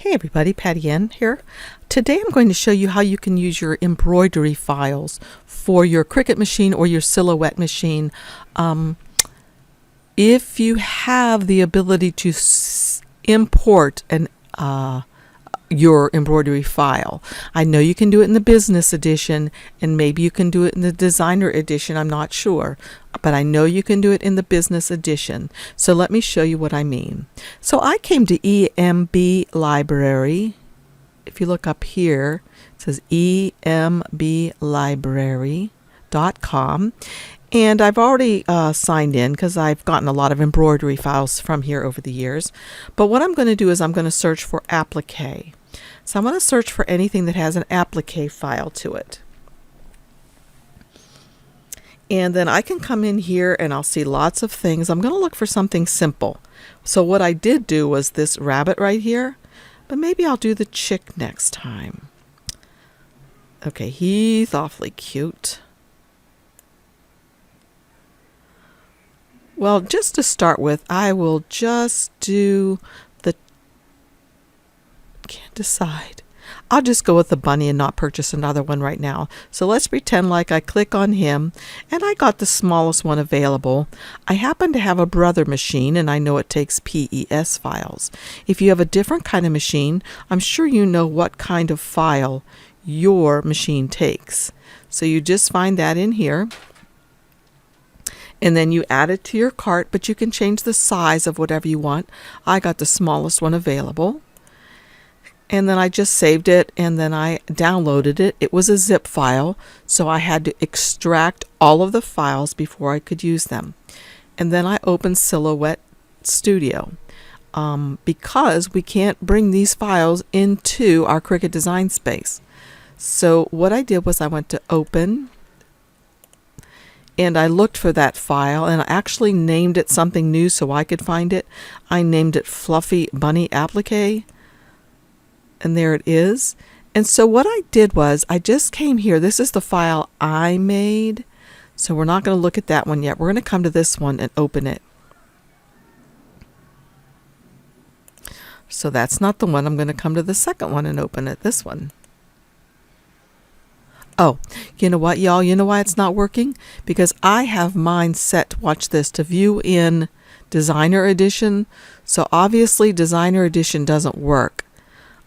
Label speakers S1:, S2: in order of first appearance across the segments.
S1: Hey everybody, Patty Ann here. Today I'm going to show you how you can use your embroidery files for your Cricut machine or your silhouette machine. If you have the ability to import your embroidery file. I know you can do it in the business edition and maybe you can do it in the designer edition, I'm not sure, but I know you can do it in the business edition. So let me show you what I mean. So I came to EMB Library. If you look up here, it says emblibrary.com. And I've already signed in because I've gotten a lot of embroidery files from here over the years. But what I'm going to do is I'm going to search for applique. So I'm going to search for anything that has an applique file to it. And then I can come in here and I'll see lots of things. I'm going to look for something simple. So what I did do was this rabbit right here. But maybe I'll do the chick next time. Okay, he's awfully cute. Well, just to start with, I will just do the, can't decide. I'll just go with the bunny and not purchase another one right now. So let's pretend like I click on him and I got the smallest one available. I happen to have a brother machine and I know it takes PES files. If you have a different kind of machine, I'm sure you know what kind of file your machine takes. So you just find that in here. And then you add it to your cart, but you can change the size of whatever you want. I got the smallest one available. And then I just saved it and then I downloaded it. It was a zip file, so I had to extract all of the files before I could use them. And then I opened Silhouette Studio because we can't bring these files into our Cricut design space. So what I did was I went to Open, and I looked for that file and I actually named it something new so I could find it. I named it Fluffy Bunny Applique. And there it is. And so what I did was I just came here. This is the file I made. So we're not going to look at that one yet. We're going to come to this one and open it. So that's not the one. I'm going to come to the second one and open it. This one. Oh, you know what, y'all? You know why it's not working? Because I have mine set, watch this, to view in Designer Edition. So obviously Designer Edition doesn't work.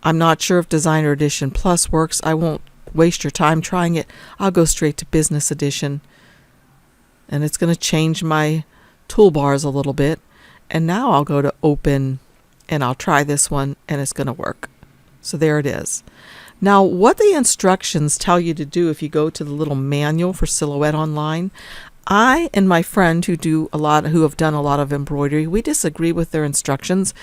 S1: I'm not sure if Designer Edition Plus works. I won't waste your time trying it. I'll go straight to Business Edition. And it's going to change my toolbars a little bit. And now I'll go to Open and I'll try this one and it's going to work. So there it is. Now, what the instructions tell you to do if you go to the little manual for Silhouette online, I and my friend who have done a lot of embroidery, we disagree with their instructions.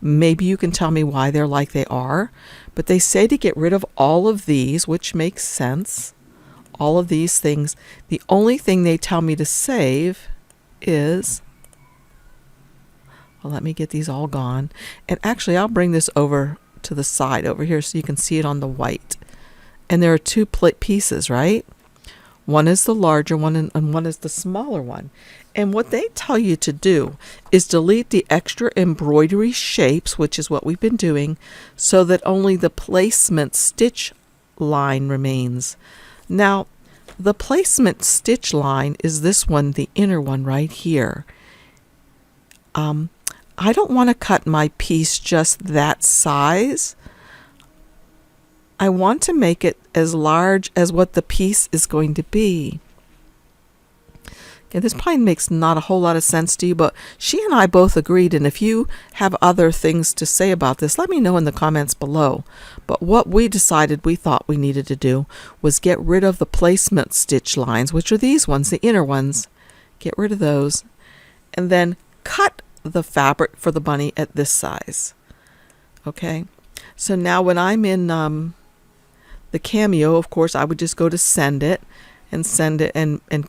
S1: Maybe you can tell me why they're like they are, but they say to get rid of all of these, which makes sense. All of these things. The only thing they tell me to save is, well, let me get these all gone. And actually, I'll bring this over to the side over here so you can see it on the white. And there are two pieces, right? One is the larger one and one is the smaller one. And what they tell you to do is delete the extra embroidery shapes, which is what we've been doing, so that only the placement stitch line remains. Now, the placement stitch line is this one, the inner one right here. I don't want to cut my piece just that size. I want to make it as large as what the piece is going to be. Okay, this probably makes not a whole lot of sense to you, but she and I both agreed, and if you have other things to say about this, let me know in the comments below. But what we decided we thought we needed to do was get rid of the placement stitch lines, which are these ones, the inner ones. Get rid of those, and then cut the fabric for the bunny at this size. Okay, so now when I'm in the Cameo, of course, I would just go to send it and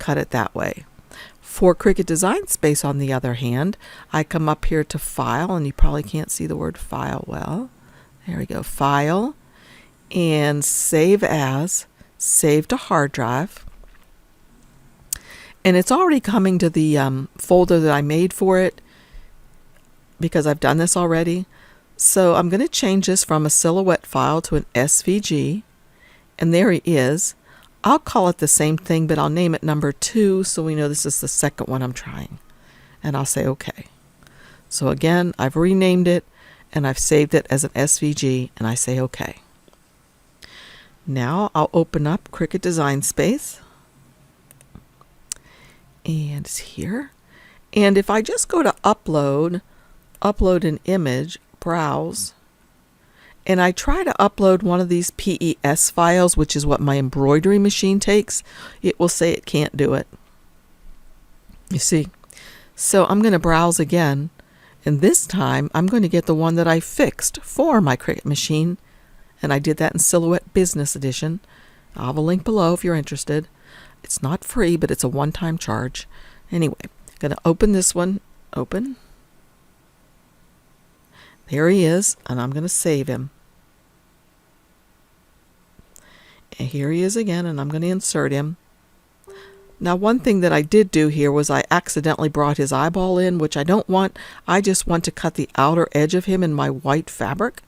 S1: cut it that way. For Cricut Design Space, on the other hand, I come up here to File, and you probably can't see the word File well. There we go, File, and Save As, Save to Hard Drive. And it's already coming to the folder that I made for it, because I've done this already. So I'm going to change this from a silhouette file to an SVG, and there he is. I'll call it the same thing, but I'll name it number 2 so we know this is the second one I'm trying. And I'll say OK. So again, I've renamed it and I've saved it as an SVG, and I say OK. Now I'll open up Cricut Design Space, and it's here. And if I just go to upload an image, browse, and I try to upload one of these PES files, which is what my embroidery machine takes, it will say it can't do it. You see? So I'm going to browse again, and this time I'm going to get the one that I fixed for my Cricut machine, and I did that in Silhouette Business Edition. I'll have a link below if you're interested. It's not free, but it's a one-time charge. Anyway, I'm going to open this one. Open. There he is, and I'm going to save him. And here he is again, and I'm going to insert him. Now, one thing that I did do here was I accidentally brought his eyeball in, which I don't want. I just want to cut the outer edge of him in my white fabric.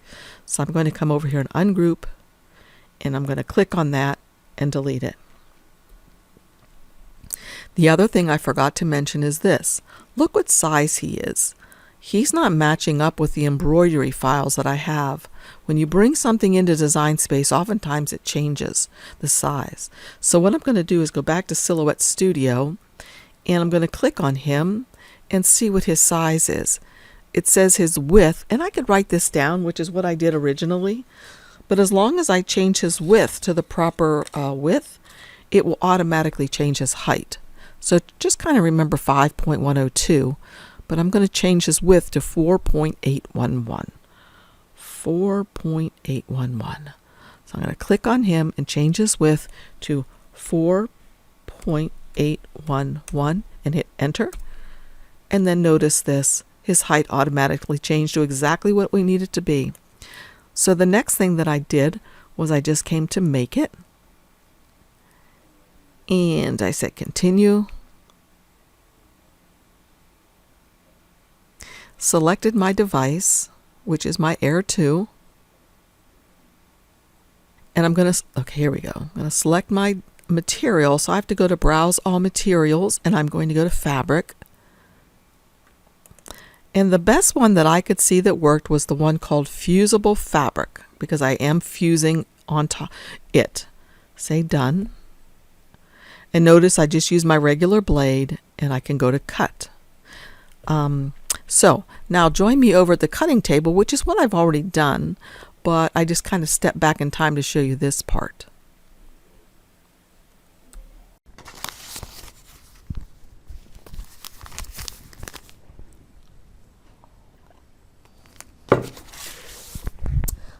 S1: So I'm going to come over here and ungroup, and I'm going to click on that and delete it. The other thing I forgot to mention is this. Look what size he is. He's not matching up with the embroidery files that I have. When you bring something into Design Space, oftentimes it changes the size. So what I'm going to do is go back to Silhouette Studio, and I'm going to click on him and see what his size is. It says his width, and I could write this down, which is what I did originally. But as long as I change his width to the proper width, it will automatically change his height. So just kind of remember 5.102. But I'm going to change his width to 4.811. 4.811. So I'm going to click on him and change his width to 4.811 and hit enter. And then notice this, his height automatically changed to exactly what we need it to be. So the next thing that I did was I just came to make it. And I said continue. Selected my device, which is my Air 2. And I'm going to, okay, here we go. I'm going to select my material. So I have to go to Browse All Materials, and I'm going to go to Fabric. And the best one that I could see that worked was the one called Fusible Fabric, because I am fusing on top it. Say done. And notice I just use my regular blade, and I can go to cut. So now join me over at the cutting table, which is what I've already done, but I just kind of step back in time to show you this part.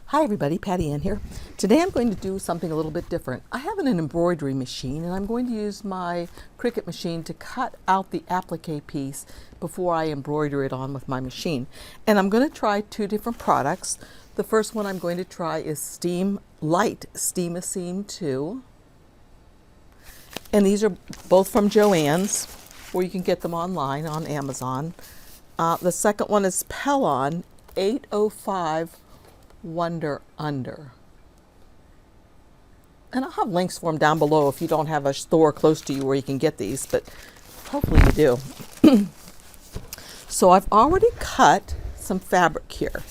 S1: Hi everybody, Patty Ann here. Today I'm going to do something a little bit different. I have an embroidery machine, and I'm going to use my Cricut machine to cut out the applique piece before I embroider it on with my machine. And I'm going to try 2 different products. The first one I'm going to try is Light Steam-A-Seam 2. And these are both from Joann's, or you can get them online on Amazon. The second one is Pellon 805 Wonder Under. And I'll have links for them down below if you don't have a store close to you where you can get these, but hopefully you do. So I've already cut some fabric here.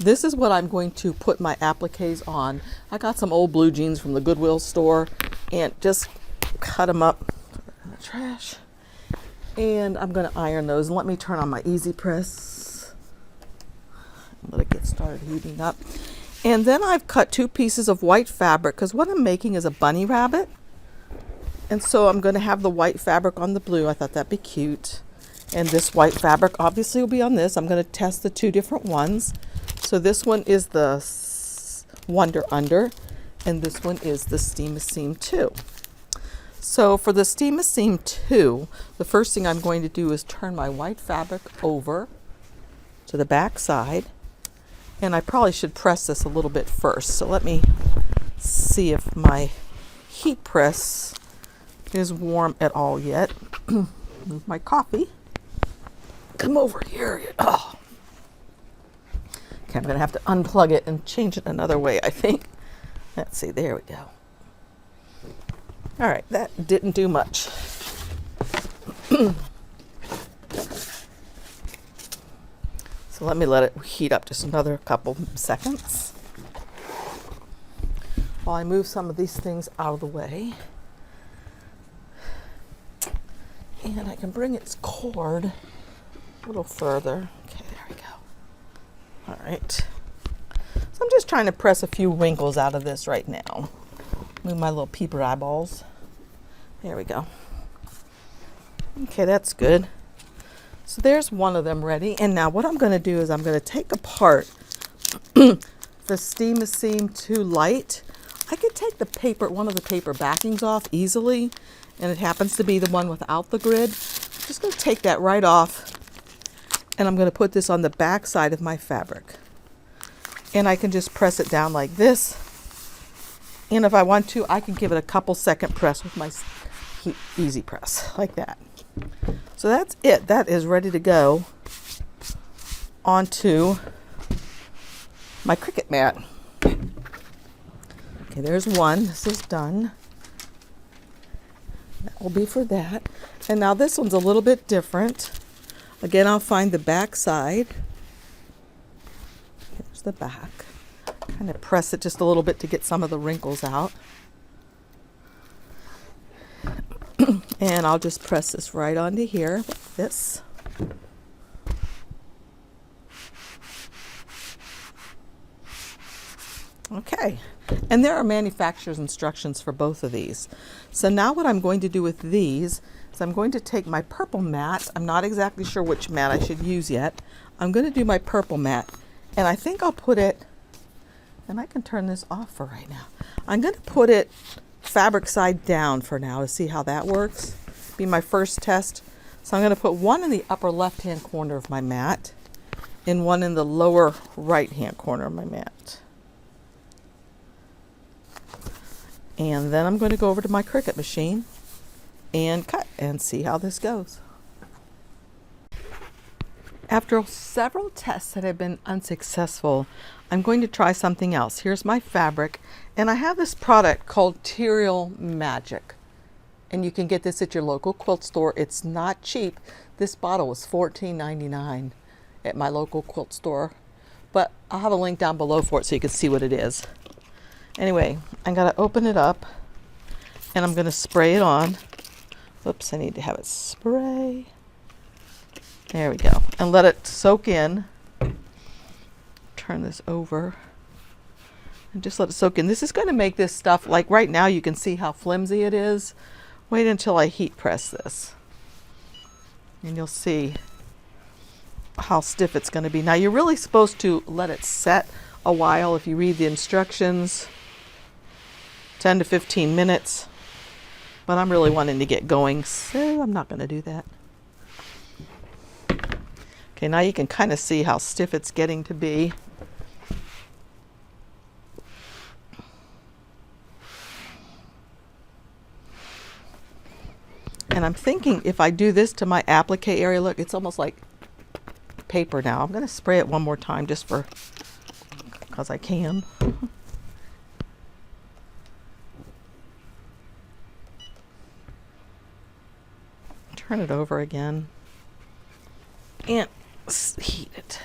S1: This is what I'm going to put my appliques on. I got some old blue jeans from the Goodwill store and just cut them up in the trash. And I'm going to iron those. Let me turn on my EasyPress. Let it get started heating up. And then I've cut 2 pieces of white fabric, because what I'm making is a bunny rabbit. And so I'm going to have the white fabric on the blue. I thought that'd be cute. And this white fabric obviously will be on this. I'm going to test the 2 different ones. So this one is the Wonder Under, and this one is the Steam-A-Seam 2. So for the Steam-A-Seam 2, the first thing I'm going to do is turn my white fabric over to the back side. And I probably should press this a little bit first. So let me see if my heat press is warm at all yet. Move my coffee. Come over here. Oh. Okay, I'm going to have to unplug it and change it another way, I think. Let's see, there we go. All right, that didn't do much. So let me let it heat up just another couple seconds while I move some of these things out of the way. And I can bring its cord a little further. Okay, there we go. All right. So I'm just trying to press a few wrinkles out of this right now. Move my little peeper eyeballs. There we go. Okay, that's good. So there's one of them ready. And now what I'm going to do is I'm going to take apart the Steam Machine 2 light. I could take the paper, one of the paper backings off easily, and it happens to be the one without the grid. I'm just going to take that right off, and I'm going to put this on the back side of my fabric. And I can just press it down like this. And if I want to, I can give it a couple second press with my EasyPress, like that. So that's it. That is ready to go onto my Cricut mat. Okay, there's one. This is done. That will be for that. And now this one's a little bit different. Again, I'll find the back side. Here's the back. Kind of press it just a little bit to get some of the wrinkles out. And I'll just press this right onto here, like this. Okay, and there are manufacturer's instructions for both of these. So now what I'm going to do with these is I'm going to take my purple mat. I'm not exactly sure which mat I should use yet. I'm going to do my purple mat, and I think I'll put it, and I can turn this off for right now. I'm going to put it fabric side down for now to see how that works. Be my first test. So I'm going to put one in the upper left hand corner of my mat and one in the lower right hand corner of my mat. And then I'm going to go over to my Cricut machine and cut and see how this goes. After several tests that have been unsuccessful, I'm going to try something else. Here's my fabric, and I have this product called Material Magic, and you can get this at your local quilt store. It's not cheap. This bottle was $14.99 at my local quilt store, but I'll have a link down below for it so you can see what it is. Anyway, I'm going to open it up, and I'm going to spray it on. Whoops, I need to have it spray. There we go. And let it soak in. Turn this over and just let it soak in. This is going to make this stuff, like right now you can see how flimsy it is. Wait until I heat press this and you'll see how stiff it's going to be. Now you're really supposed to let it set a while. If you read the instructions, 10 to 15 minutes, but I'm really wanting to get going, so I'm not going to do that. Okay, now you can kind of see how stiff it's getting to be. And I'm thinking if I do this to my applique area, look, it's almost like paper now. I'm going to spray it one more time just for, because I can. Turn it over again and heat it.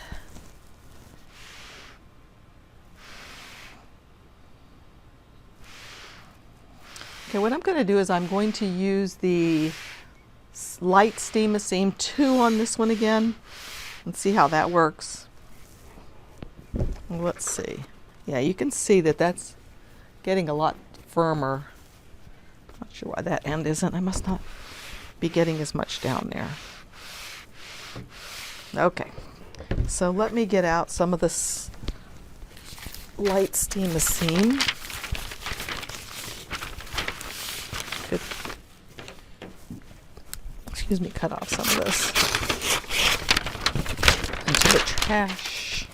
S1: Okay, what I'm going to do is I'm going to use the light Steam Machine 2 on this one again and see how that works. Let's see. Yeah, you can see that that's getting a lot firmer. Not sure why that end isn't. I must not be getting as much down there. Okay, so let me get out some of this light Steam Machine. Excuse me, cut off some of this into the trash.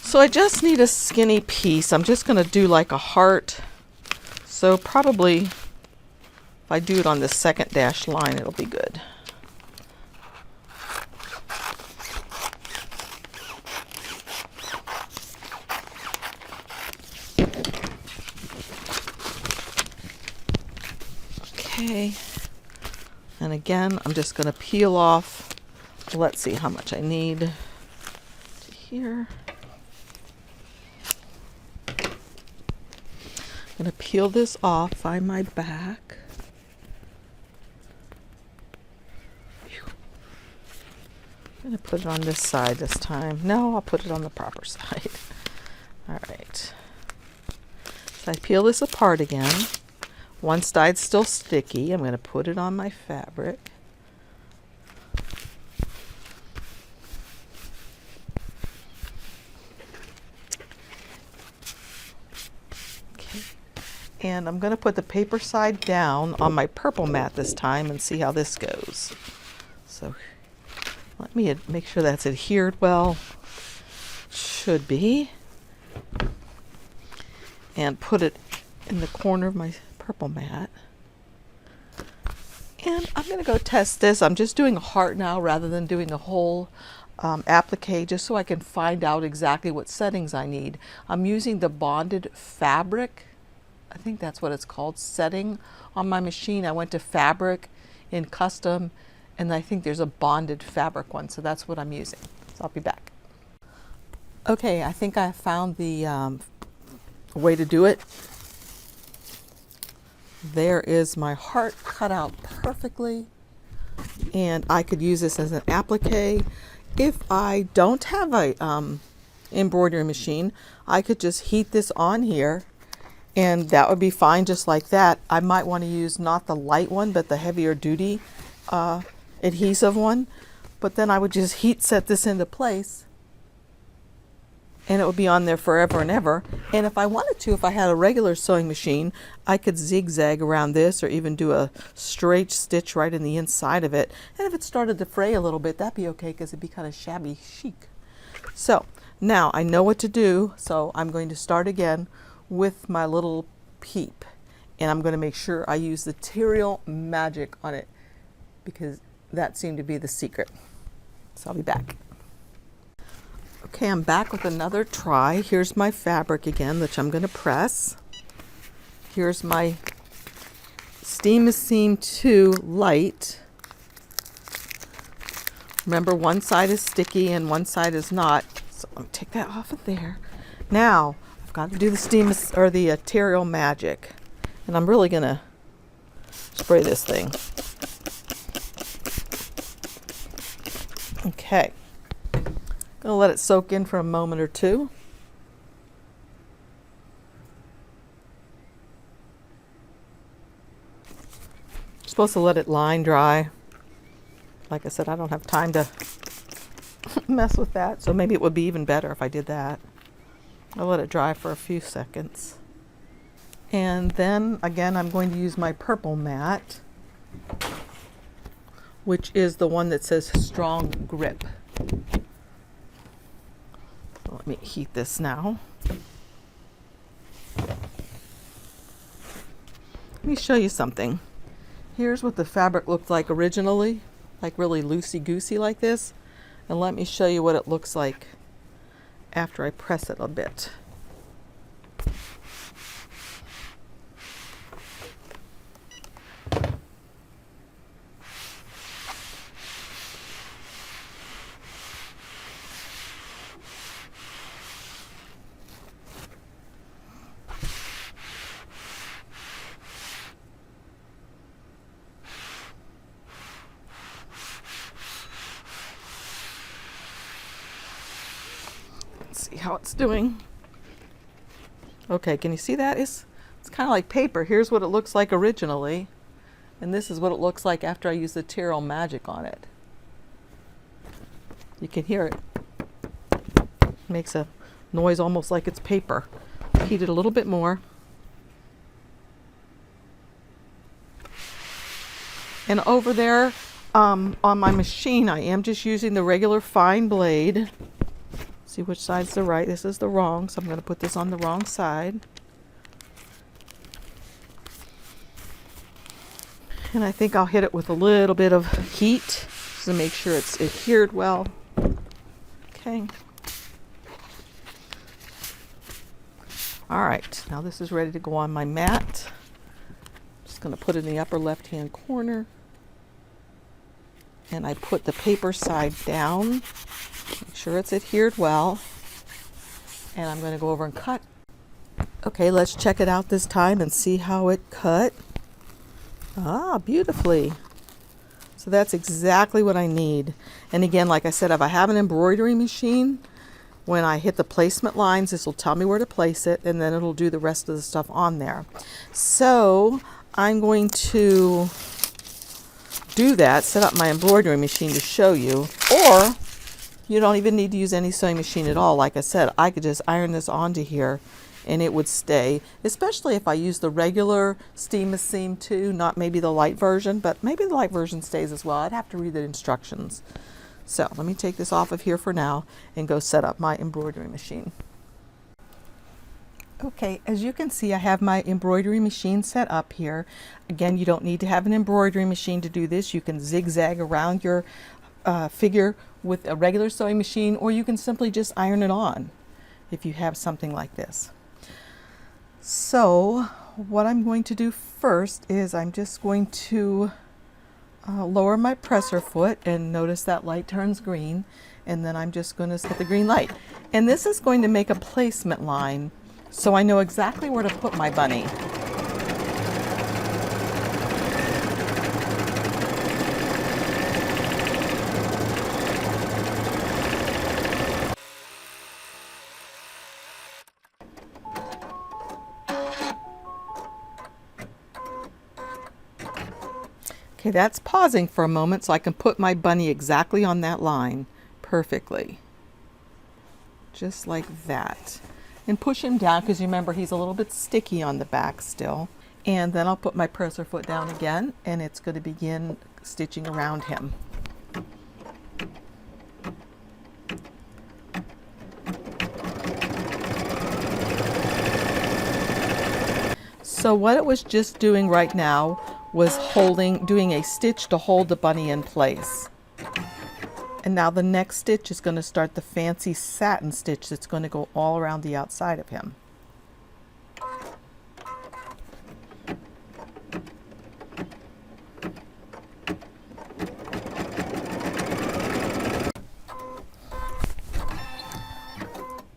S1: So I just need a skinny piece. I'm just going to do like a heart. So probably if I do it on the second dashed line, it'll be good. Okay. And again, I'm just going to peel off. Let's see how much I need to here. I'm going to peel this off, find my back. I'm going to put it on this side this time. No, I'll put it on the proper side. All right. So I peel this apart again. One side's still sticky. I'm going to put it on my fabric. Okay. And I'm going to put the paper side down on my purple mat this time and see how this goes. So let me make sure that's adhered well. Should be. And put it in the corner of my purple mat. And I'm going to go test this. I'm just doing a heart now rather than doing a whole applique, just so I can find out exactly what settings I need. I'm using the bonded fabric. I think that's what it's called, setting on my machine. I went to fabric in custom, and I think there's a bonded fabric one, so that's what I'm using. So I'll be back. Okay, I think I found the way to do it. There is my heart cut out perfectly, and I could use this as an applique. If I don't have a embroidery machine, I could just heat this on here, and that would be fine just like that. I might want to use not the light one, but the heavier duty adhesive one, but then I would just heat set this into place, and it would be on there forever and ever. And if I wanted to, if I had a regular sewing machine, I could zigzag around this or even do a straight stitch right in the inside of it. And if it started to fray a little bit, that'd be okay because it'd be kind of shabby chic. So now I know what to do. So I'm going to start again with my little peep. And I'm going to make sure I use the Material Magic on it because that seemed to be the secret. So I'll be back. Okay, I'm back with another try. Here's my fabric again, which I'm going to press. Here's my Steam Seam 2 light. Remember, one side is sticky and one side is not. So I'm going to take that off of there. Now, I've got to do the steam or the Material Magic. And I'm really going to spray this thing. Okay. Gonna let it soak in for a moment or two. You're supposed to let it line dry. Like I said, I don't have time to mess with that, so maybe it would be even better if I did that. I'll let it dry for a few seconds. And then again, I'm going to use my purple mat, which is the one that says Strong Grip. Let me heat this now. Let me show you something. Here's what the fabric looked like originally, like really loosey-goosey like this. And let me show you what it looks like after I press it a bit. See how it's doing. Okay, can you see that? It's kind of like paper. Here's what it looks like originally, and this is what it looks like after I use the Material Magic on it. You can hear it. Makes a noise almost like it's paper. Heat it a little bit more. And over there on my machine, I am just using the regular fine blade. See which side's the right. This is the wrong, so I'm going to put this on the wrong side. And I think I'll hit it with a little bit of heat to make sure it's adhered well. Okay. All right, now this is ready to go on my mat. Just going to put it in the upper left hand corner. And I put the paper side down, make sure it's adhered well. And I'm going to go over and cut. Okay, let's check it out this time and see how it cut. Ah, beautifully. So that's exactly what I need. And again, like I said, if I have an embroidery machine, when I hit the placement lines, this will tell me where to place it, and then it'll do the rest of the stuff on there. So I'm going to do that, set up my embroidery machine to show you, or you don't even need to use any sewing machine at all. Like I said, I could just iron this onto here and it would stay, especially if I use the regular steam seam too, not maybe the light version, but maybe the light version stays as well. I'd have to read the instructions. So let me take this off of here for now and go set up my embroidery machine. Okay, as you can see, I have my embroidery machine set up here. Again, you don't need to have an embroidery machine to do this. You can zigzag around your figure with a regular sewing machine, or you can simply just iron it on if you have something like this. So what I'm going to do first is I'm just going to lower my presser foot, and notice that light turns green, and then I'm just going to set the green light. And this is going to make a placement line so I know exactly where to put my bunny. Okay, that's pausing for a moment so I can put my bunny exactly on that line perfectly. Just like that. And push him down, because remember he's a little bit sticky on the back still. And then I'll put my presser foot down again, and it's going to begin stitching around him. So what it was just doing right now was doing a stitch to hold the bunny in place. And now the next stitch is going to start the fancy satin stitch that's going to go all around the outside of him.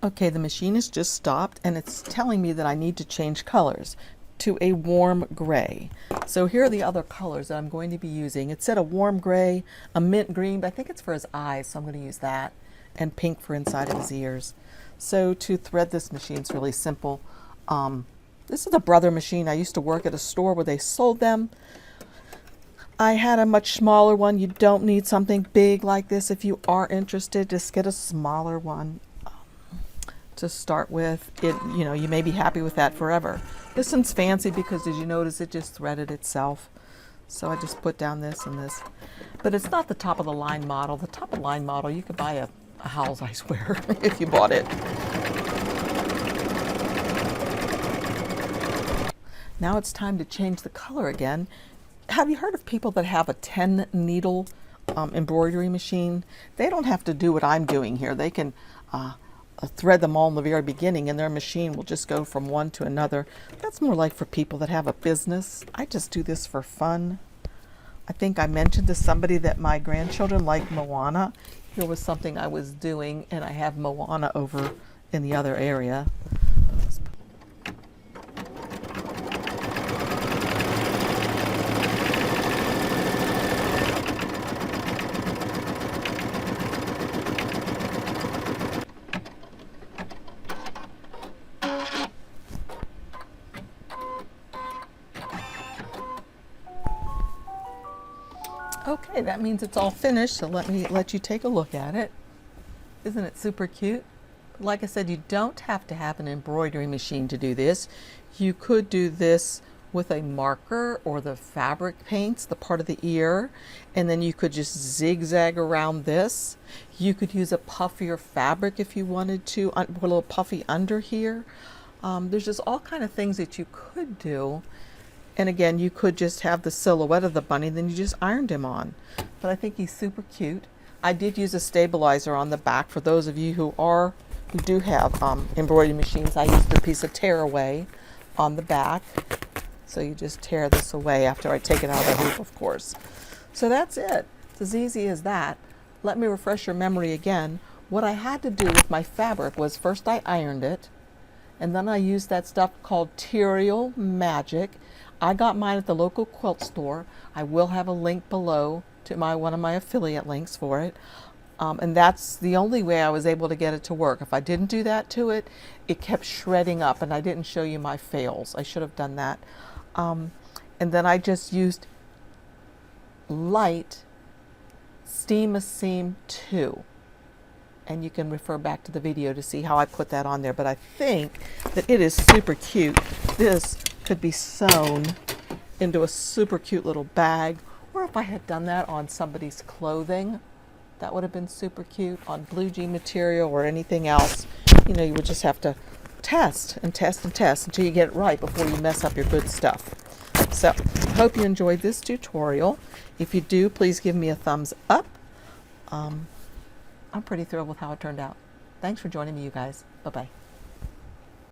S1: Okay, the machine has just stopped, and it's telling me that I need to change colors to a warm gray. So here are the other colors that I'm going to be using. It said a warm gray, a mint green, but I think it's for his eyes, so I'm going to use that, and pink for inside of his ears. So to thread this machine is really simple. This is a Brother machine. I used to work at a store where they sold them. I had a much smaller one. You don't need something big like this. If you are interested, just get a smaller one to start with. You may be happy with that forever. This one's fancy because, as you notice, it just threaded itself. So I just put down this and this. But it's not the top of the line model. The top of the line model, you could buy a Howells, I swear, if you bought it. Now it's time to change the color again. Have you heard of people that have a 10 needle embroidery machine? They don't have to do what I'm doing here. They can thread them all in the very beginning, and their machine will just go from one to another. That's more like for people that have a business. I just do this for fun. I think I mentioned to somebody that my grandchildren like Moana. Here was something I was doing, and I have Moana over in the other area. Okay, that means it's all finished, so let me let you take a look at it. Isn't it super cute? Like I said, you don't have to have an embroidery machine to do this. You could do this with a marker or the fabric paints, the part of the ear, and then you could just zigzag around this. You could use a puffier fabric if you wanted to, put a little puffy under here. There's just all kind of things that you could do. And again, you could just have the silhouette of the bunny, then you just ironed him on. But I think he's super cute. I did use a stabilizer on the back. For those of you who do have embroidery machines, I used a piece of tearaway on the back. So you just tear this away after I take it out of the hoop, of course. So that's it. It's as easy as that. Let me refresh your memory again. What I had to do with my fabric was first I ironed it, and then I used that stuff called Material Magic. I got mine at the local quilt store. I will have a link below to one of my affiliate links for it. And that's the only way I was able to get it to work. If I didn't do that to it, it kept shredding up, and I didn't show you my fails. I should have done that. And then I just used light Steam a Seam 2. And you can refer back to the video to see how I put that on there. But I think that it is super cute. This could be sewn into a super cute little bag. Or if I had done that on somebody's clothing, that would have been super cute. On blue jean material or anything else. You know, you would just have to test and test and test until you get it right before you mess up your good stuff. So, I hope you enjoyed this tutorial. If you do, please give me a thumbs up. I'm pretty thrilled with how it turned out. Thanks for joining me, you guys. Bye-bye.